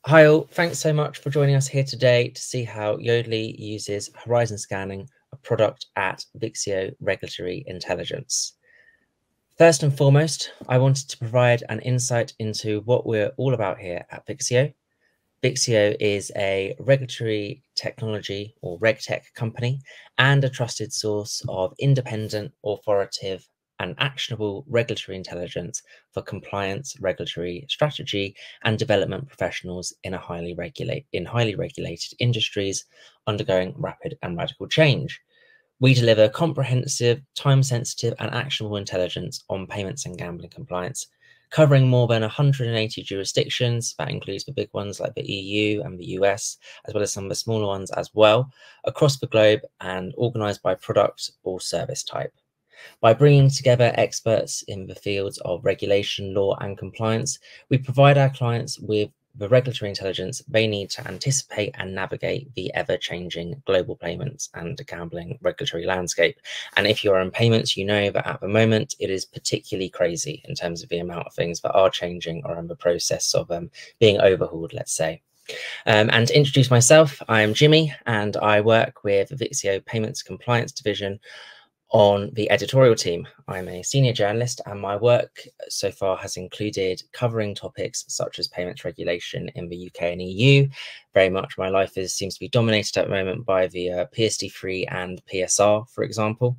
Hi all, thanks so much for joining us here today to see how Yodlee uses horizon scanning, a product at Vixio Regulatory Intelligence. First and foremost, I wanted to provide an insight into what we're all about here at Vixio. Vixio is a regulatory technology or RegTech company and a trusted source of independent, authoritative, and actionable regulatory intelligence for compliance, regulatory strategy, and development professionals in highly regulated industries undergoing rapid and radical change. We deliver comprehensive, time-sensitive, and actionable intelligence on payments and gambling compliance, covering more than 180 jurisdictions. That includes the big ones like the EU and the US, as well as some of the smaller ones as well, across the globe, and organized by product or service type. By bringing together experts in the fields of regulation, law, and compliance, we provide our clients with the regulatory intelligence they need to anticipate and navigate the ever-changing global payments and gambling regulatory landscape. And if you're in payments, you know that at the moment it is particularly crazy in terms of the amount of things that are changing or in the process of being overhauled, let's say. And to introduce myself, I am Jimmy, and I work with Vixio Payments Compliance Division on the editorial team. I'm a senior journalist, and my work so far has included covering topics such as payments regulation in the UK and EU. Very much my life seems to be dominated at the moment by the PSD3 and PSR, for example.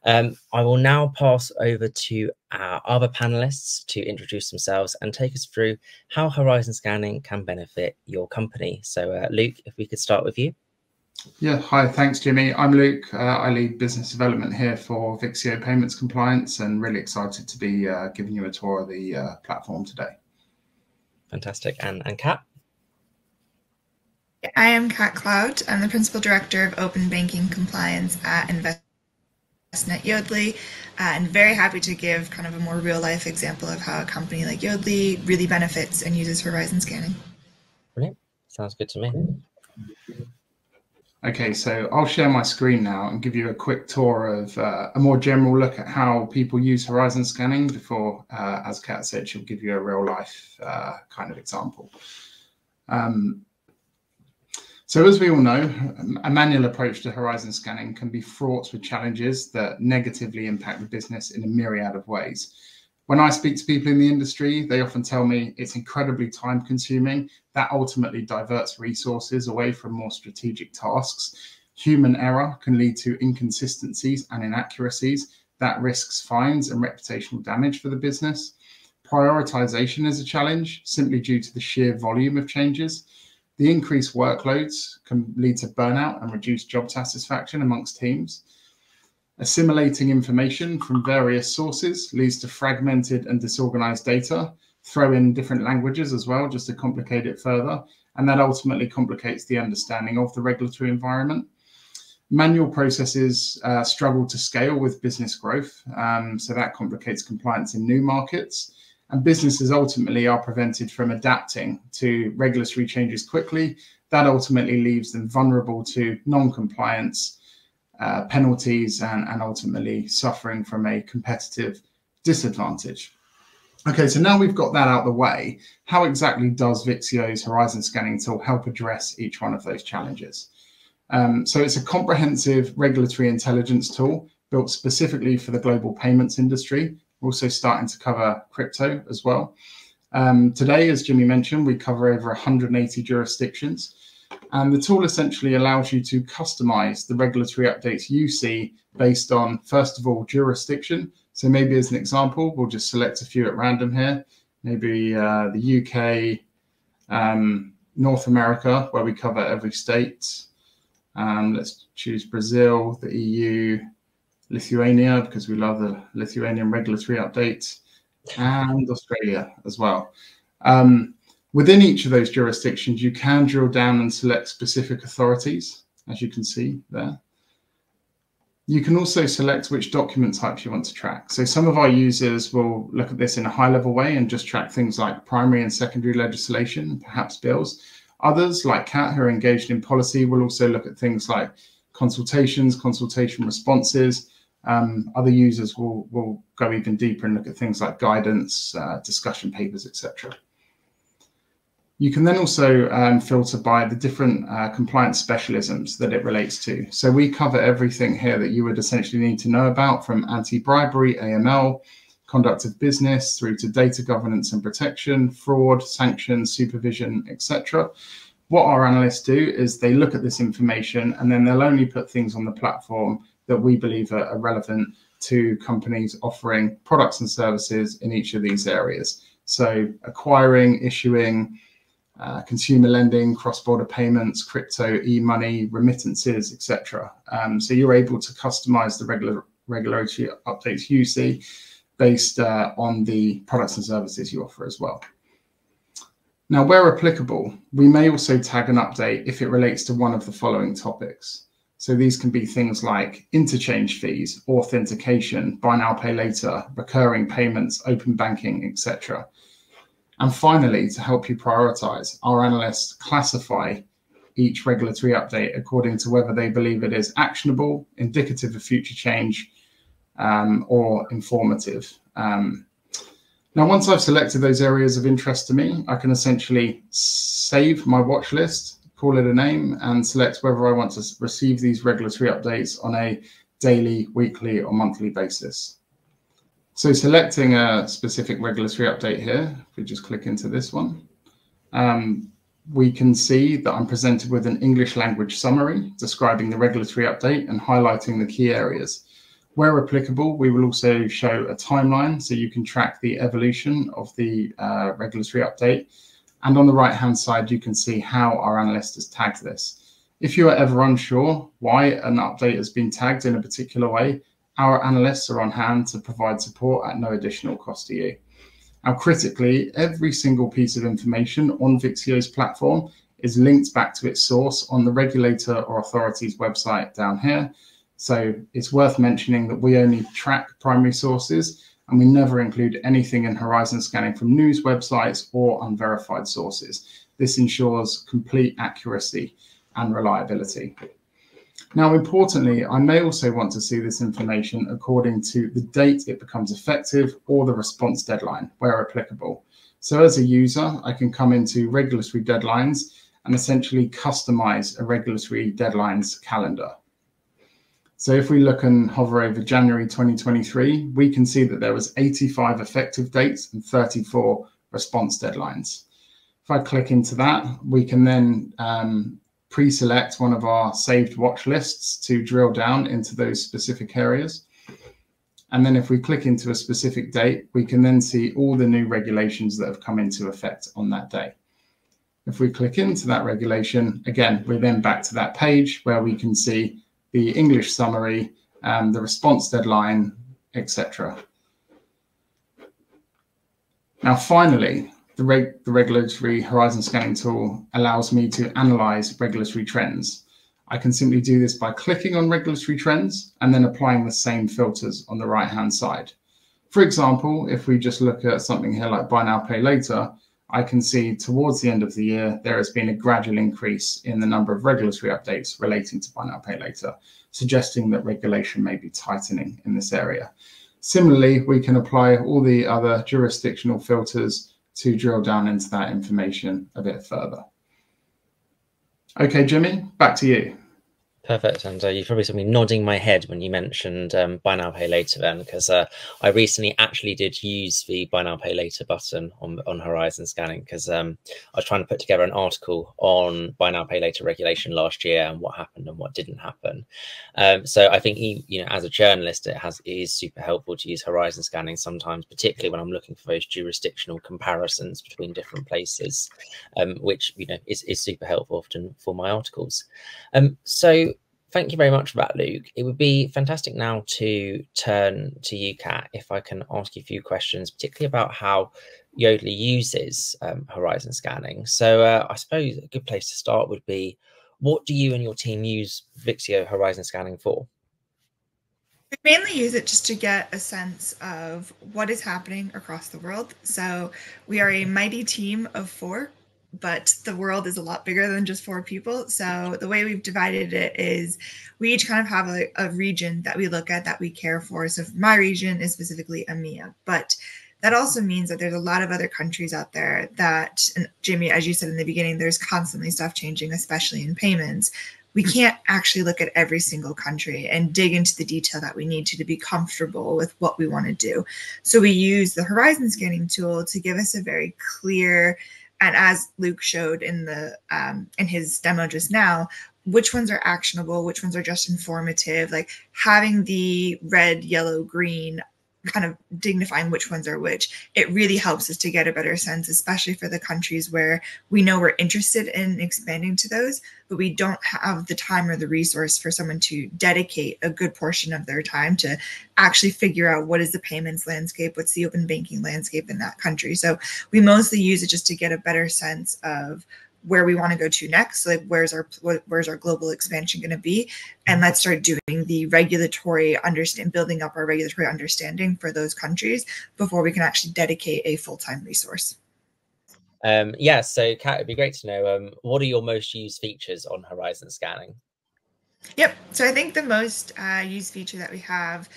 I will now pass over to our other panelists to introduce themselves and take us through how horizon scanning can benefit your company. So Luke, if we could start with you. Yeah, hi, thanks, Jimmy. I'm Luke. I lead business development here for Vixio Payments Compliance, and really excited to be giving you a tour of the platform today. Fantastic. And Kat? I am Kat Cloud. I'm the Principal Director of Open Banking Compliance at Envestnet Yodlee, and very happy to give kind of a more real-life example of how a company like Yodlee really benefits and uses horizon scanning. Brilliant. Sounds good to me. Okay, so I'll share my screen now and give you a quick tour of a more general look at how people use horizon scanning before, as Kat said, she'll give you a real life kind of example. So as we all know, a manual approach to horizon scanning can be fraught with challenges that negatively impact the business in a myriad of ways. When I speak to people in the industry, they often tell me it's incredibly time consuming. That ultimately diverts resources away from more strategic tasks. Human error can lead to inconsistencies and inaccuracies. That risks fines and reputational damage for the business. Prioritization is a challenge simply due to the sheer volume of changes. The increased workloads can lead to burnout and reduced job satisfaction amongst teams. Assimilating information from various sources leads to fragmented and disorganized data. Throw in different languages as well, just to complicate it further. And that ultimately complicates the understanding of the regulatory environment. Manual processes struggle to scale with business growth. So that complicates compliance in new markets. And businesses ultimately are prevented from adapting to regulatory changes quickly. That ultimately leaves them vulnerable to non-compliance, penalties, and ultimately suffering from a competitive disadvantage. Okay, so now we've got that out of the way, how exactly does Vixio's horizon scanning tool help address each one of those challenges? So it's a comprehensive regulatory intelligence tool built specifically for the global payments industry. We're also starting to cover crypto as well. Today, as Jimmy mentioned, we cover over 180 jurisdictions. And the tool essentially allows you to customize the regulatory updates you see based on, first of all, jurisdiction. So maybe as an example, we'll just select a few at random here. Maybe the UK, North America, where we cover every state. Let's choose Brazil, the EU, Lithuania, because we love the Lithuanian regulatory updates, and Australia as well. Within each of those jurisdictions, you can drill down and select specific authorities, as you can see there. You can also select which document types you want to track. So some of our users will look at this in a high-level way and just track things like primary and secondary legislation, perhaps bills. Others, like Kat, who are engaged in policy, will also look at things like consultations, consultation responses. Other users will go even deeper and look at things like guidance, discussion papers, etc. You can then also filter by the different compliance specialisms that it relates to. So we cover everything here that you would essentially need to know about, from anti-bribery, AML, conduct of business, through to data governance and protection, fraud, sanctions, supervision, etc. What our analysts do is they look at this information, and then they'll only put things on the platform that we believe are relevant to companies offering products and services in each of these areas. So acquiring, issuing, consumer lending, cross-border payments, crypto, e-money, remittances, etc. So you're able to customize the regulatory updates you see based on the products and services you offer as well. Now, where applicable, we may also tag an update if it relates to one of the following topics. So these can be things like interchange fees, authentication, buy now, pay later, recurring payments, open banking, etc. And finally, to help you prioritize, our analysts classify each regulatory update according to whether they believe it is actionable, indicative of future change, or informative. Now, once I've selected those areas of interest to me, I can essentially save my watch list, call it a name, and select whether I want to receive these regulatory updates on a daily, weekly, or monthly basis. So selecting a specific regulatory update here, if we just click into this one, we can see that I'm presented with an English language summary describing the regulatory update and highlighting the key areas. Where applicable, we will also show a timeline so you can track the evolution of the regulatory update. And on the right-hand side, you can see how our analyst has tagged this. If you are ever unsure why an update has been tagged in a particular way, our analysts are on hand to provide support at no additional cost to you. Now, critically, every single piece of information on Vixio's platform is linked back to its source on the regulator or authority's website down here. So it's worth mentioning that we only track primary sources, and we never include anything in horizon scanning from news websites or unverified sources. This ensures complete accuracy and reliability. Now, importantly, I may also want to see this information according to the date it becomes effective or the response deadline, where applicable. So as a user, I can come into regulatory deadlines and essentially customize a regulatory deadlines calendar. So if we look and hover over January 2023, we can see that there was 85 effective dates and 34 response deadlines. If I click into that, we can then pre-select one of our saved watch lists to drill down into those specific areas. And then if we click into a specific date, we can then see all the new regulations that have come into effect on that day. If we click into that regulation, again, we're then back to that page where we can see the English summary, the response deadline, etc. Now, finally, the regulatory horizon scanning tool allows me to analyze regulatory trends. I can simply do this by clicking on regulatory trends and then applying the same filters on the right-hand side. For example, if we just look at something here like buy now, pay later, I can see towards the end of the year, there has been a gradual increase in the number of regulatory updates relating to buy now, pay later, suggesting that regulation may be tightening in this area. Similarly, we can apply all the other jurisdictional filters to drill down into that information a bit further. Okay, Jimmy, back to you. Perfect. And you probably saw me nodding my head when you mentioned buy now, pay later then, because I recently actually did use the buy now, pay later button on horizon scanning, because I was trying to put together an article on buy now, pay later regulation last year and what happened and what didn't happen. So I think, as a journalist, it is super helpful to use horizon scanning sometimes, particularly when I'm looking for those jurisdictional comparisons between different places, which, is super helpful often for my articles. So thank you very much for that, Luke. It would be fantastic now to turn to you, Kat, if I can ask you a few questions, particularly about how Yodlee uses horizon scanning. So I suppose a good place to start would be, what do you and your team use Vixio horizon scanning for? We mainly use it just to get a sense of what is happening across the world. So we are a mighty team of 4. But the world is a lot bigger than just 4 people. So the way we've divided it is we each kind of have a region that we look at, that we care for. So my region is specifically EMEA, but that also means that there's a lot of other countries out there that, and Jamie, as you said in the beginning, there's constantly stuff changing, especially in payments. We can't actually look at every single country and dig into the detail that we need to be comfortable with what we want to do. So we use the horizon scanning tool to give us a very clear, and as Luke showed in his demo just now, which ones are actionable, which ones are just informative, like having the red, yellow, green, kind of dignifying which ones are which. It really helps us to get a better sense, especially for the countries where we know we're interested in expanding to those, but we don't have the time or the resource for someone to dedicate a good portion of their time to actually figure out what is the payments landscape, what's the open banking landscape in that country. So we mostly use it just to get a better sense of where we want to go to next. So like where's our global expansion going to be, and let's start doing the regulatory building up our regulatory understanding for those countries before we can actually dedicate a full-time resource. Yeah, so Kat, it'd be great to know what are your most used features on horizon scanning? Yep, so I think the most used feature that we have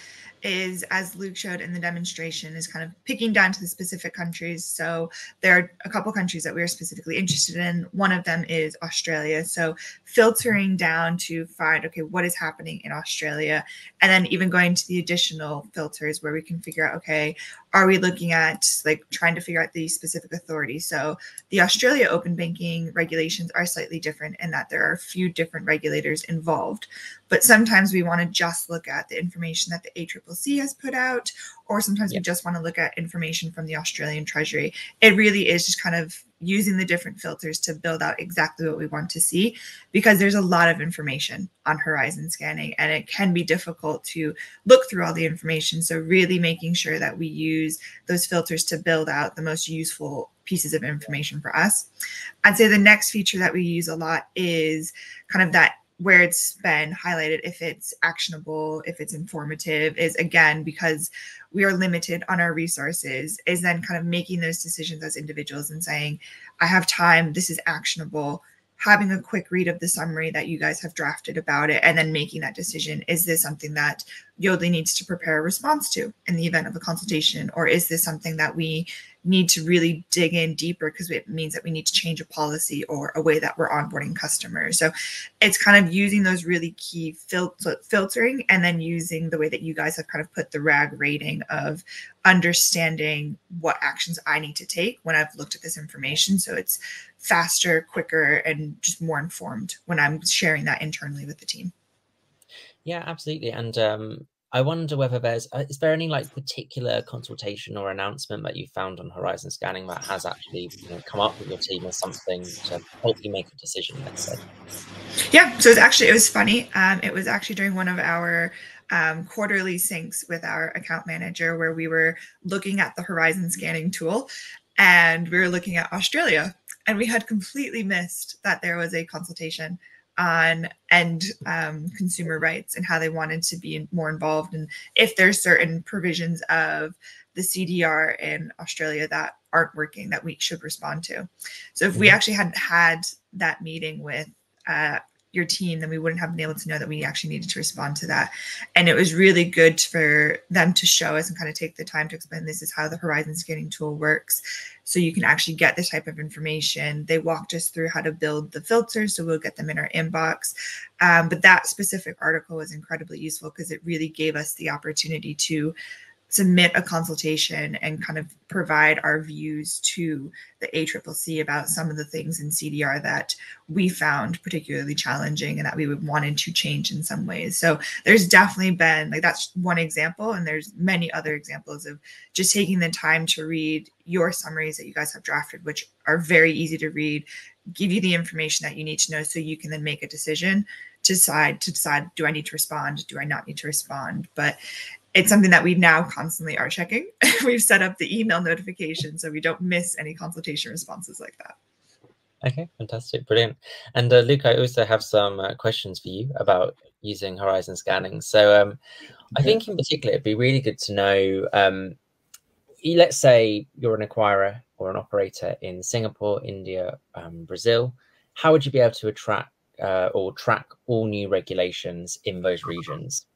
is, as Luke showed in the demonstration, is kind of picking down to the specific countries. So there are a couple countries that we are specifically interested in. One of them is Australia. So filtering down to find, okay, what is happening in Australia? And then even going to the additional filters where we can figure out, okay, are we looking at like trying to figure out the specific authority? So the Australia open banking regulations are slightly different in that there are a few different regulators involved. But sometimes we want to just look at the information that the ACCC has put out, or sometimes we just want to look at information from the Australian Treasury. It really is just kind of using the different filters to build out exactly what we want to see, because there's a lot of information on horizon scanning and it can be difficult to look through all the information. So really making sure that we use those filters to build out the most useful pieces of information for us. I'd say the next feature that we use a lot is kind of that where it's been highlighted, if it's actionable, if it's informative, is again, because we are limited on our resources, is then kind of making those decisions as individuals and saying, I have time, this is actionable, having a quick read of the summary that you guys have drafted about it, and then making that decision. Is this something that Yodlee needs to prepare a response to in the event of a consultation? Or is this something that we need to really dig in deeper because it means that we need to change a policy or a way that we're onboarding customers? So it's kind of using those really key filtering, and then using the way that you guys have kind of put the RAG rating of understanding what actions I need to take when I've looked at this information. So it's faster, quicker, and just more informed when I'm sharing that internally with the team. Yeah, absolutely. And I wonder whether is there any like particular consultation or announcement that you found on horizon scanning that has actually come up with your team as something to help you make a decision, let's say? Yeah, so it was funny. It was actually during one of our quarterly syncs with our account manager where we were looking at the horizon scanning tool, and we were looking at Australia, and we had completely missed that there was a consultation on consumer rights and how they wanted to be more involved, and if there's certain provisions of the CDR in Australia that aren't working that we should respond to. So if we actually hadn't had that meeting with your team, then we wouldn't have been able to know that we actually needed to respond to that. And it was really good for them to show us and kind of take the time to explain, this is how the horizon scanning tool works. So you can actually get this type of information. They walked us through how to build the filters, so we'll get them in our inbox. But that specific article was incredibly useful because it really gave us the opportunity to submit a consultation and kind of provide our views to the ACCC about some of the things in CDR that we found particularly challenging and that we would wanted to change in some ways. So there's definitely been, like, that's one example, and there's many other examples of just taking the time to read your summaries that you guys have drafted, which are very easy to read, give you the information that you need to know so you can then make a decision to decide, do I need to respond? Do I not need to respond? But it's something that we now constantly are checking. We've set up the email notification so we don't miss any consultation responses like that. Okay, fantastic, brilliant. And Luke, I also have some questions for you about using horizon scanning. So I think in particular, it'd be really good to know, let's say you're an acquirer or an operator in Singapore, India, Brazil. How would you be able to track all new regulations in those regions?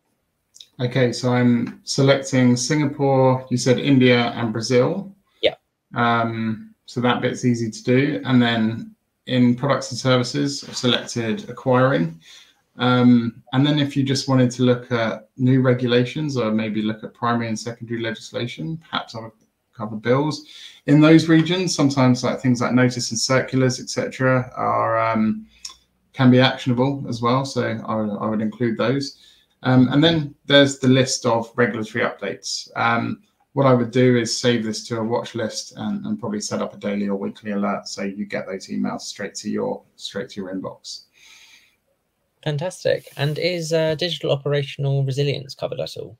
Okay, so I'm selecting Singapore, you said India and Brazil. Yeah. So that bit's easy to do. And then in products and services, I've selected acquiring. And then if you just wanted to look at new regulations or maybe look at primary and secondary legislation, perhaps I would cover bills. In those regions, sometimes like things like notice and circulars, etc., are can be actionable as well. So I would include those. And then there's the list of regulatory updates. What I would do is save this to a watch list and probably set up a daily or weekly alert so you get those emails straight to your inbox. Fantastic. And is digital operational resilience covered at all?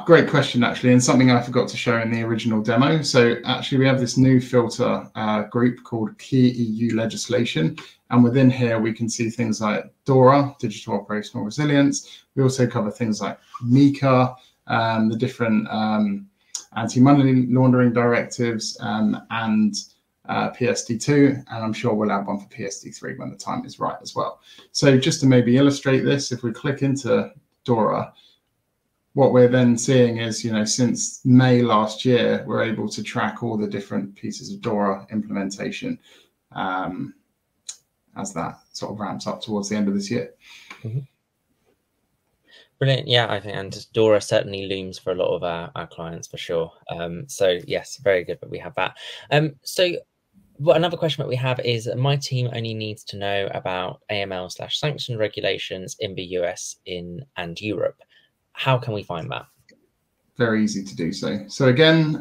Great question, actually, and something I forgot to show in the original demo. So actually, we have this new filter group called Key EU Legislation. And within here, we can see things like DORA, Digital Operational Resilience. We also cover things like EMEA, the different anti-money laundering directives, and PSD2, and I'm sure we'll add one for PSD3 when the time is right as well. So just to maybe illustrate this, if we click into DORA, what we're then seeing is, since May last year, we're able to track all the different pieces of DORA implementation as that sort of ramps up towards the end of this year. Mm-hmm. Brilliant. Yeah, I think, and DORA certainly looms for a lot of our clients for sure. So yes, very good that we have that. So another question that we have is, my team only needs to know about AML/sanction regulations in the US and Europe. How can we find that? Very easy to do so. So again,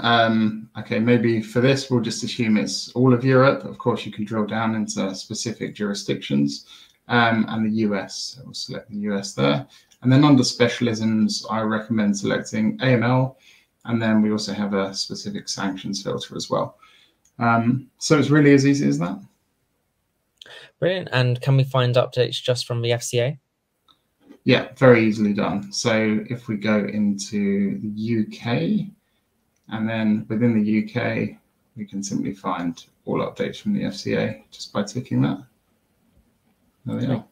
okay, maybe for this, we'll just assume it's all of Europe. Of course, you can drill down into specific jurisdictions and the US. So we'll select the US there. And then under specialisms, I recommend selecting AML. And then we also have a specific sanctions filter as well. So it's really as easy as that. Brilliant. And can we find updates just from the FCA? Yeah, very easily done. So if we go into the UK, and then within the UK, we can simply find all updates from the FCA just by ticking that. There we are.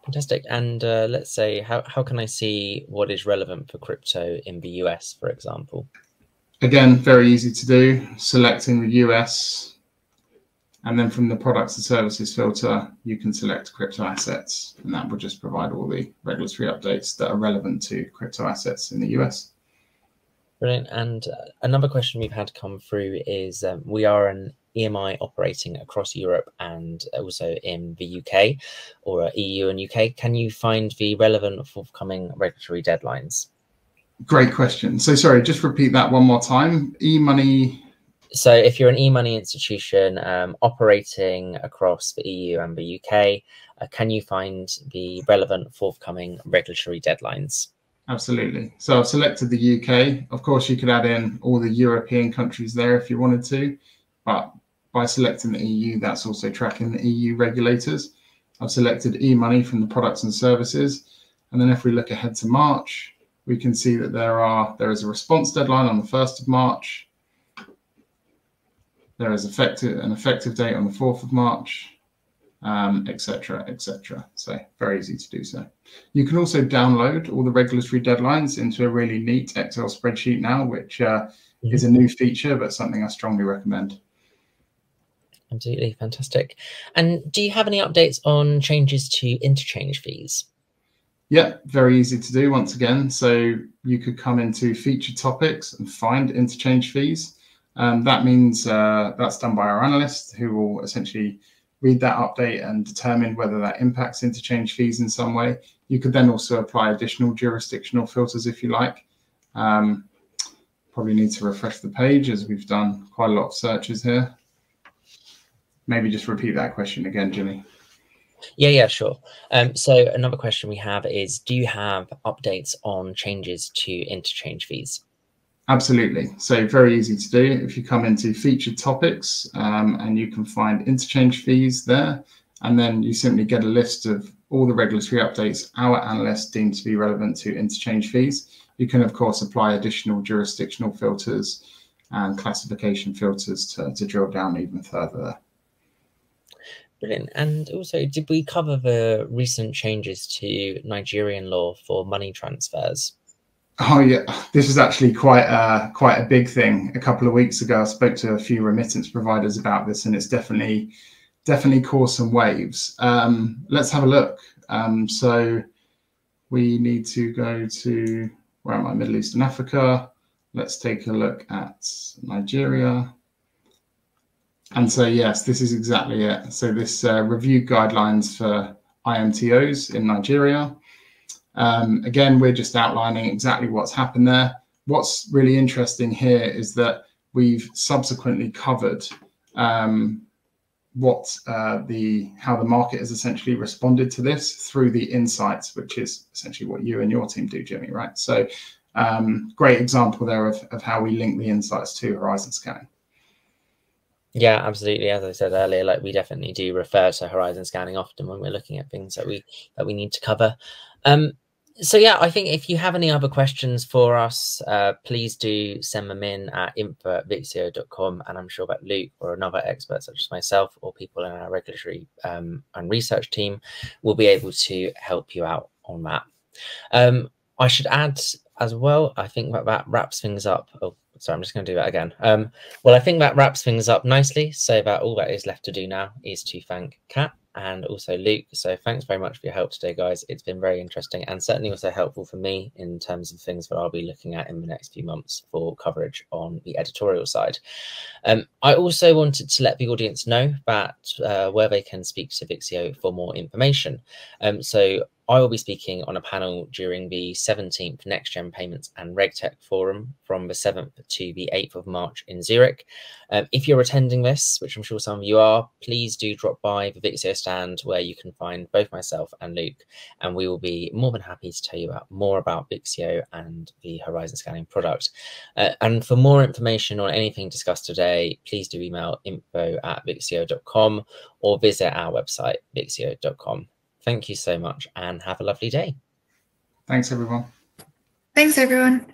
Fantastic. And let's say, how can I see what is relevant for crypto in the US, for example? Again, very easy to do. Selecting the US, and then from the products and services filter, you can select crypto assets, and that will just provide all the regulatory updates that are relevant to crypto assets in the US. Brilliant. And another question we've had come through is, we are an EMI operating across Europe and also in the UK, or EU and UK. Can you find the relevant forthcoming regulatory deadlines? Great question. So sorry, just repeat that one more time. E-money. So if you're an e-money institution operating across the EU and the UK, can you find the relevant forthcoming regulatory deadlines? Absolutely. So I've selected the UK. Of course, you could add in all the European countries there if you wanted to, but by selecting the EU, that's also tracking the EU regulators. I've selected e-money from the products and services. And then if we look ahead to March, we can see that there is a response deadline on the 1st of March. There is an effective date on the 4th of March, etc., etc. So very easy to do so. You can also download all the regulatory deadlines into a really neat Excel spreadsheet now, which is a new feature, but something I strongly recommend. Absolutely. Fantastic. And do you have any updates on changes to interchange fees? Yeah, very easy to do once again. So you could come into featured topics and find interchange fees. That means that's done by our analysts, who will essentially read that update and determine whether that impacts interchange fees in some way. You could then also apply additional jurisdictional filters if you like. Probably need to refresh the page as we've done quite a lot of searches here. Maybe just repeat that question again, Jimmy. Yeah, sure. So another question we have is, do you have updates on changes to interchange fees? Absolutely. So very easy to do. If you come into featured topics and you can find interchange fees there, and then you simply get a list of all the regulatory updates our analysts deem to be relevant to interchange fees. You can, of course, apply additional jurisdictional filters and classification filters to drill down even further there. Brilliant. And also, did we cover the recent changes to Nigerian law for money transfers? Oh yeah, this is actually quite a big thing. A couple of weeks ago, I spoke to a few remittance providers about this, and it's definitely caused some waves. Let's have a look. So we need to go to, where am I? Middle East and Africa. Let's take a look at Nigeria. And so yes, this is exactly it. So this review guidelines for IMTOs in Nigeria. Again, we're just outlining exactly what's happened there. What's really interesting here is that we've subsequently covered how the market has essentially responded to this through the insights, which is essentially what you and your team do, Jimmy, right? So great example there of how we link the insights to Horizon Scanning. Yeah, absolutely. As I said earlier, like we definitely do refer to Horizon Scanning often when we're looking at things that we need to cover. So yeah, I think if you have any other questions for us, please do send them in at info@vixio.com, and I'm sure that Luke or another expert such as myself or people in our regulatory and research team will be able to help you out on that. I should add as well, I think that wraps things up. Oh, sorry, I'm just going to do that again. Well, I think that wraps things up nicely. So that all that is left to do now is to thank Kat and also Luke. So thanks very much for your help today, guys. It's been very interesting and certainly also helpful for me in terms of things that I'll be looking at in the next few months for coverage on the editorial side. I also wanted to let the audience know that where they can speak to Vixio for more information. So I will be speaking on a panel during the 17th Next Gen Payments and RegTech Forum from the 7th to the 8th of March in Zurich. If you're attending this, which I'm sure some of you are, please do drop by the Vixio stand where you can find both myself and Luke, and we will be more than happy to tell you more about Vixio and the Horizon Scanning product. And for more information on anything discussed today, please do email info@vixio.com or visit our website, vixio.com. Thank you so much and have a lovely day. Thanks, everyone. Thanks, everyone.